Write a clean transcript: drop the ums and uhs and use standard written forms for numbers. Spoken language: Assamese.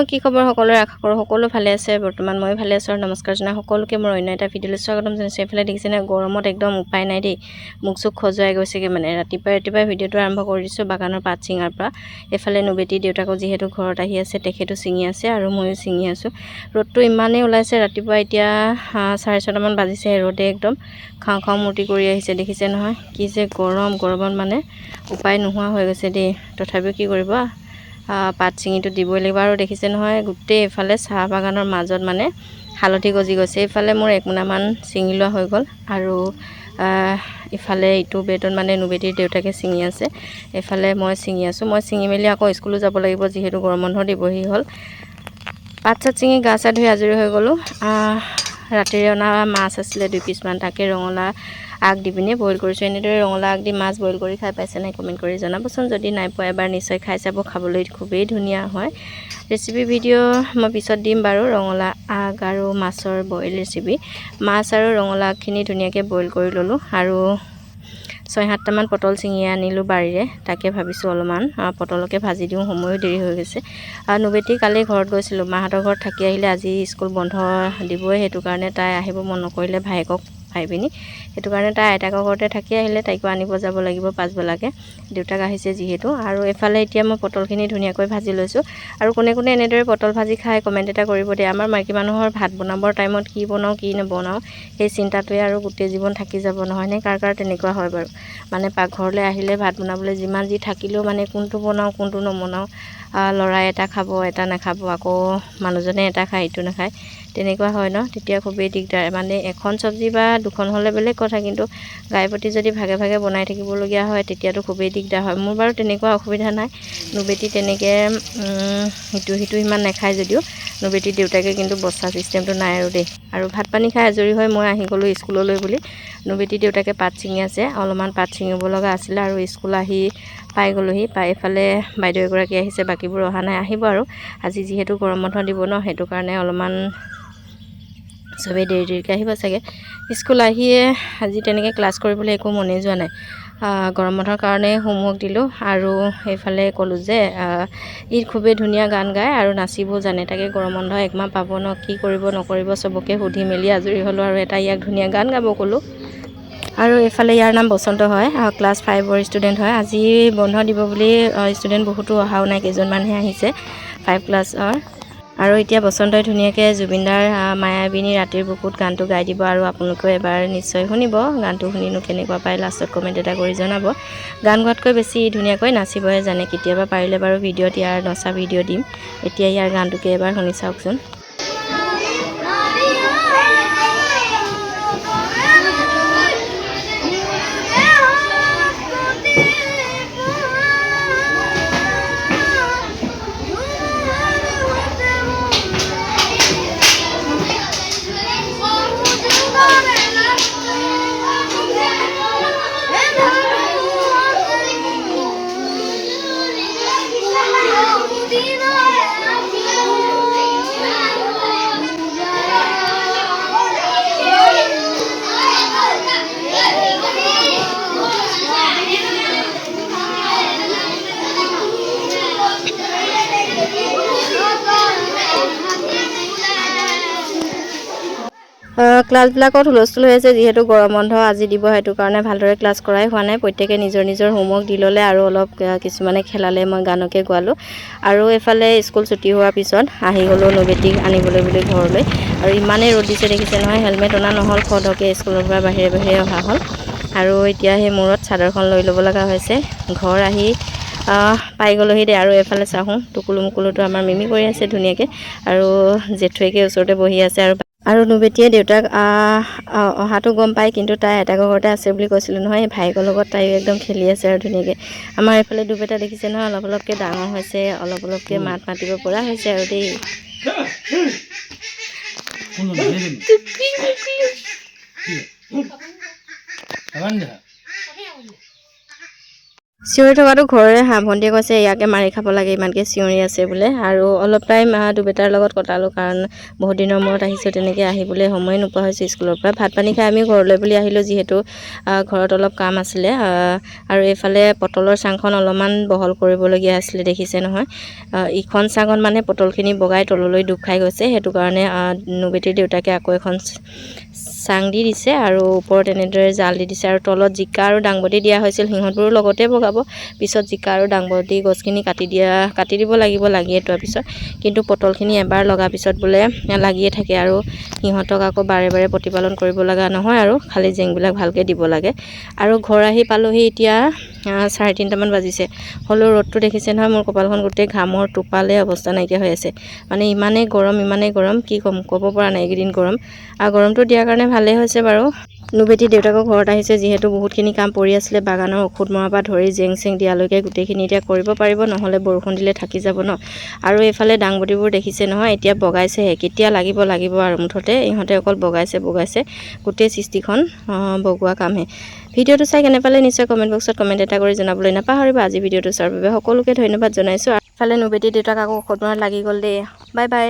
কি খবৰ সকলোৰে আশা কৰোঁ সকলো ভালে আছে বৰ্তমান মই ভালে আছোঁ আৰু নমস্কাৰ জনাই সকলোকে মোৰ অন্য এটা ভিডিঅ'লৈ স্বাগতম জনাইছোঁ এইফালে দেখিছেনে গৰমত একদম উপায় নাই দেই মুখ চুখ খজুৱাই গৈছেগে মানে ৰাতিপুৱা ভিডিঅ'টো আৰম্ভ কৰি দিছোঁ বাগানৰ পাত ছিঙাৰ পৰা এইফালে নুবেটি দেউতাকো যিহেতু ঘৰত আহি আছে তেখেতো ছিঙি আছে আৰু ময়ো ছিঙি আছোঁ ৰ'দটো ইমানেই ওলাইছে ৰাতিপুৱা এতিয়া 6:30 মান বাজিছে ৰ'দে একদম খাওঁ মূৰ্তি কৰি আহিছে দেখিছে নহয় কি যে গৰমত মানে উপায় নোহোৱা হৈ গৈছে দেই তথাপিও কি কৰিব পাত ছিঙিটো দিবই লাগিব আৰু দেখিছে নহয় গোটেই এফালে চাহ বাগানৰ মাজত মানে হালধি গজি গৈছে এইফালে মোৰ 1 মোনামান ছিঙি লোৱা হৈ গ'ল আৰু ইফালে ইটো বেডত মানে নুবেটিৰ দেউতাকে ছিঙি আছে এইফালে মই ছিঙি আছোঁ মই ছিঙি মেলি আকৌ স্কুলো যাব লাগিব যিহেতু গৰম বন্ধ দিবহি হ'ল পাত চাত ছিঙি গা চা ধুই আজৰি হৈ গ'লোঁ ৰাতিৰে অনা মাছ আছিলে 2 পিচমান তাকে ৰঙলা আগ দি পিনে বইল কৰিছোঁ এনেদৰে ৰঙলা আগ দি মাছ বইল কৰি খাই পাইছে নাই কমেণ্ট কৰি জনাবচোন যদি নাই পোৱা এবাৰ নিশ্চয় খাই চাব খাবলৈ খুবেই ধুনীয়া হয় ৰেচিপি ভিডিঅ' মই পিছত দিম বাৰু ৰঙলা আগ আৰু মাছৰ বইল ৰেচিপি মাছ আৰু ৰঙলা আগখিনি ধুনীয়াকৈ বইল কৰি ল'লোঁ আৰু 6-7টামান পটল ছিঙি আনিলোঁ বাৰীৰে তাকে ভাবিছোঁ অলপমান পটলকে ভাজি দিওঁ সময়ো দেৰি হৈ গৈছে নুবেটি কালি ঘৰত গৈছিলোঁ মাহঁতৰ ঘৰত থাকি আহিলে আজি স্কুল বন্ধ দিবই সেইটো কাৰণে তাই আহিব মন নকৰিলে ভাইকক ভাইপিনি সেইটো কাৰণে তাই আইতাকৰ ঘৰতে থাকি আহিলে তাইকো আনিব যাব লাগিব পাছবেলাকে দেউতাক আহিছে যিহেতু আৰু এফালে এতিয়া মই পটলখিনি ধুনীয়াকৈ ভাজি লৈছোঁ আৰু কোনে এনেদৰে পটল ভাজি খাই কমেণ্ট এটা কৰিব দিয়ে আমাৰ মাইকী মানুহৰ ভাত বনাবৰ টাইমত কি বনাওঁ কি নবনাওঁ সেই চিন্তাটোৱে আৰু গোটেই জীৱন থাকি যাব নহয়নে কাৰ তেনেকুৱা হয় বাৰু মানে পাকঘৰলৈ আহিলে ভাত বনাবলৈ যিমান যি থাকিলেও মানে কোনটো বনাওঁ কোনটো নবনাওঁ ল'ৰাই এটা খাব এটা নাখাব আকৌ মানুহজনে এটা খায় ইটো নাখায় তেনেকুৱা হয় ন তেতিয়া খুবেই দিগদাৰ মানে এখন চব্জি বা দুখন হ'লে বেলেগ কথা কিন্তু গাইপতি যদি ভাগে ভাগে বনাই থাকিবলগীয়া হয় তেতিয়াতো খুবেই দিগদাৰ হয় মোৰ বাৰু তেনেকুৱা অসুবিধা নাই নুবেটি তেনেকৈ সিটো ইমান নাখায় যদিও নুবেটিৰ দেউতাকে কিন্তু বস্তা চিষ্টেমটো নাই আৰু দেই আৰু ভাত পানী খাই আজৰি হৈ মই আহি গ'লোঁ স্কুললৈ বুলি নুবেটিৰ দেউতাকে পাত ছিঙি আছে অলপমান পাত ছিঙিব লগা আছিলে আৰু স্কুল আহি পাই গ'লোহি পাই এফালে বাইদেউ এগৰাকী আহিছে বাকীবোৰ অহা নাই আহিব আৰু আজি যিহেতু গৰম বন্ধ দিব ন সেইটো কাৰণে অলপমান চবেই দেৰিকৈ আহিব চাগে স্কুল আহিয়ে আজি তেনেকৈ ক্লাছ কৰিবলৈ একো মনেই যোৱা নাই গৰম বন্ধৰ কাৰণে হোমৱৰ্ক দিলোঁ আৰু এইফালে ক'লোঁ যে ই খুবেই ধুনীয়া গান গায় আৰু নাচিবও জানে তাকে গৰম বন্ধ 1 মাহ পাব ন কি কৰিব নকৰিব চবকে সুধি মেলি আজৰি হ'লোঁ আৰু এটা ইয়াক ধুনীয়া গান গাব ক'লোঁ আৰু এইফালে ইয়াৰ নাম বসন্ত হয় ক্লাছ 5ৰ ষ্টুডেণ্ট হয় আজি বন্ধ দিব বুলি ষ্টুডেণ্ট বহুতো অহাও নাই কেইজনমানহে আহিছে 5 ক্লাছৰ আৰু এতিয়া বসন্তই ধুনীয়াকৈ জুবিনদাৰ মায়াবিনী ৰাতিৰ বুকুত গানটো গাই দিব আৰু আপোনালোকেও এবাৰ নিশ্চয় শুনিব গানটো শুনিনো কেনেকুৱা পায় লাষ্টত কমেণ্ট এটা কৰি জনাব গান গোৱাতকৈ বেছি ধুনীয়াকৈ নাচিবহে জানে কেতিয়াবা পাৰিলে বাৰু ভিডিঅ'ত ইয়াৰ নচা ভিডিঅ' দিম এতিয়া ইয়াৰ গানটোকে এবাৰ শুনি চাওকচোন ক্লাছবিলাকত হুলস্থুল হৈ আছে যিহেতু গৰম বন্ধ আজি দিব সেইটো কাৰণে ভালদৰে ক্লাছ কৰাই হোৱা নাই প্ৰত্যেকে নিজৰ হোমৱৰ্ক দি ল'লে আৰু অলপ কিছুমানে খেলালে মই গানকে গোৱালোঁ আৰু এফালে স্কুল ছুটি হোৱাৰ পিছত আহি গ'লোঁ নুবেটিক আনিবলৈ বুলি ঘৰলৈ আৰু ইমানেই ৰ'দ দিছে দেখিছে নহয় হেলমেট অনা নহ'ল খদকে স্কুলৰ পৰা বাহিৰে অহা হ'ল আৰু এতিয়া সেই মূৰত চাদৰখন লৈ ল'ব লগা হৈছে ঘৰ আহি পাই গ'লোহি দে আৰু এফালে চাহোঁ টুকুলো মুকুলোতো আমাৰ মিমি কৰি আছে ধুনীয়াকৈ আৰু জেঠুৱেকে ওচৰতে বহি আছে আৰু নুবেটিয়ে দেউতাক অহাটো গম পায় কিন্তু তাই আইতাকৰ ঘৰতে আছে বুলি কৈছিলোঁ নহয় ভাইকৰ লগত তাইও একদম খেলি আছে আৰু ধুনীয়াকৈ আমাৰ এইফালে দুপ এটা দেখিছে নহয় অলপকৈ ডাঙৰ হৈছে অলপকৈ মাত মাতিব পৰা হৈছে আৰু দেই চিঞৰি থকাটো ঘৰৰে হাঁহ। ভণ্টিয়ে কৈছে ইয়াকে মাৰি খাব লাগে, ইমানকৈ চিঞৰি আছে বোলে। আৰু অলপ টাইম দুবেটাৰ লগত কটালোঁ, কাৰণ বহুত দিনৰ মূৰত আহিছোঁ, তেনেকৈ আহিবলৈ সময় নোপোৱা হৈছোঁ স্কুলৰ পৰা। ভাত পানী খাই আমি ঘৰলৈ বুলি আহিলোঁ, যিহেতু ঘৰত অলপ কাম আছিলে। আৰু এইফালে পটলৰ চাংখন অলপমান বহল কৰিবলগীয়া আছিলে, দেখিছে নহয়। ইখন চাঙত মানে পটলখিনি বগাই তললৈ ডুব খাই গৈছে, সেইটো কাৰণে নুবেটিৰ দেউতাকে আকৌ এখন চাং দি দিছে আৰু ওপৰত এনেদৰে জাল দি দিছে। আৰু তলত জিকা আৰু দাংবডি দিয়া হৈছিল, সিহঁতবোৰো লগতে বগাব। পিছত জিকা আৰু দাংবডি গছখিনি কাটি দিব লাগিব লাগিয়ে থোৱাৰ পিছত। কিন্তু পটলখিনি এবাৰ লগাৰ পিছত বোলে লাগিয়ে থাকে, আৰু সিহঁতক আকৌ বাৰে বাৰে প্ৰতিপালন কৰিব লগা নহয়, আৰু খালি জেংবিলাক ভালকৈ দিব লাগে। আৰু ঘৰ আহি পালোহি এতিয়া 3:30মান বাজিছে। হ'লেও ৰ'দটো দেখিছে নহয়, মোৰ কপালখন গোটেই ঘামৰ টোপালে অৱস্থা নাইকিয়া হৈ আছে। মানে ইমানেই গৰম, কি ক'ব পৰা নাই এইকেইদিন গৰম। আৰু গৰমটো দিয়াৰ কাৰণে ভালেই হৈছে বাৰু। নুবেটি দেউতাকৰ ঘৰত আহিছে, যিহেতু বহুতখিনি কাম পৰি আছিলে, বাগানৰ ঔষধ মৰাৰ পৰা ধৰি জেং চেং দিয়ালৈকে গোটেইখিনি এতিয়া কৰিব পাৰিব, নহ'লে বৰষুণ দিলে থাকি যাব ন। আৰু এইফালে দাংবডিবোৰ দেখিছে নহয়, এতিয়া বগাইছেহে, কেতিয়া লাগিব আৰু মুঠতে ইহঁতে অকল বগাইছে গোটেই সৃষ্টিখন বগোৱা কামহে। ভিডিঅ'টো চাই কেনে পালে নিশ্চয় কমেণ্ট বক্সত কমেণ্ট এটা কৰি জনাবলৈ নাপাহৰিবা। আজি ভিডিঅ'টো চোৱাৰ বাবে সকলোকে ধন্যবাদ জনাইছোঁ। আৰু ইফালে নুবেটি দেউতাক আকৌ ঔষধ মৰাত লাগি গ'ল দেই। Bye bye.